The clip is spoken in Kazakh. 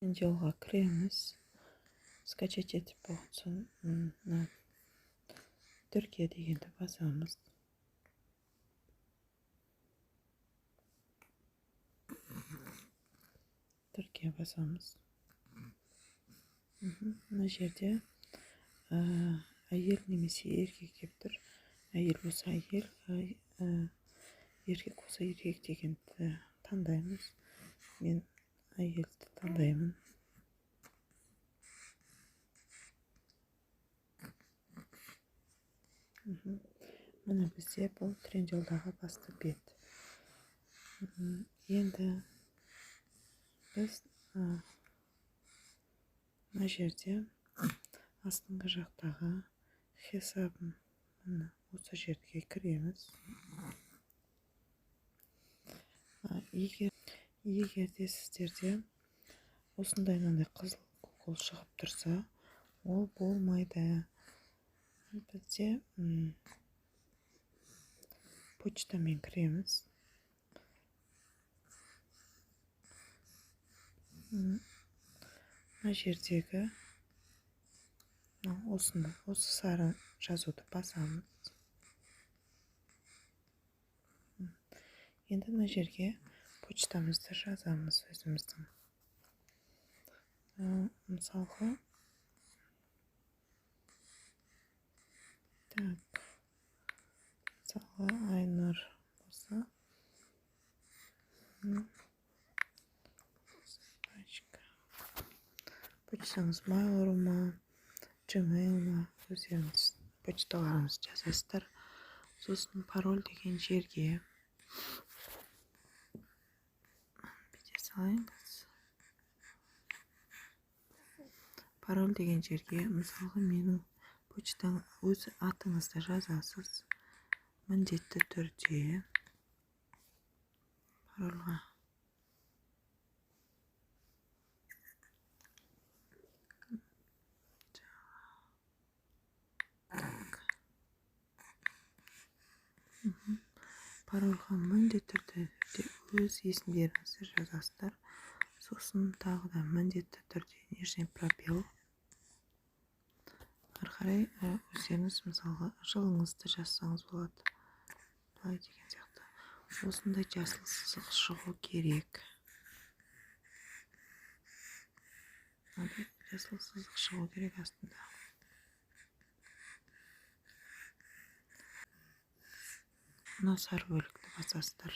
жолға кіреміз. Скачать етіп болған соң Түркия дегенді басамыз. Түркия басамыз. Мына жерде әйел немесе еркек деп тұр. Әйел болса әйел, еркек болса еркек дегенді таңдаймыз. Мен әйелді таңдаймын. Міне бізде бұл трен жолдағы басты бет. Енді біз мына жерде астыңғы жақтағы хесабын осы жерге кіреміз. Егер де сіздерде осындай қызыл қол шығып тұрса, ол болмайды. Бізде почтамен кіреміз. Мына жердегі осы сары жазуды басамыз. Енді мына жерге почтамызды жазамыз өзіміздің. Мысалға, Айнұр болса, почтаңыз Mail.ru ма, Gmail ма, өздеріңіз почталарыңызды жазасыздар. Сосын пароль деген жерге мысалға менің почтаң өз атыңызды жазасыз. Міндетті түрде парольға. Парольға міндетті түрде өз есімдеріңізді жазасыздар. Сосын тағы да міндетті түрде нижний пробел. Қарай өздеріңіз мысалға жылыңызды жазсаңыз болады. Былай деген сияқты. Осындай жасыл сызық шығу керек. Жасыл сызық шығу керек астында. Мына сары бөлікті басасыздар.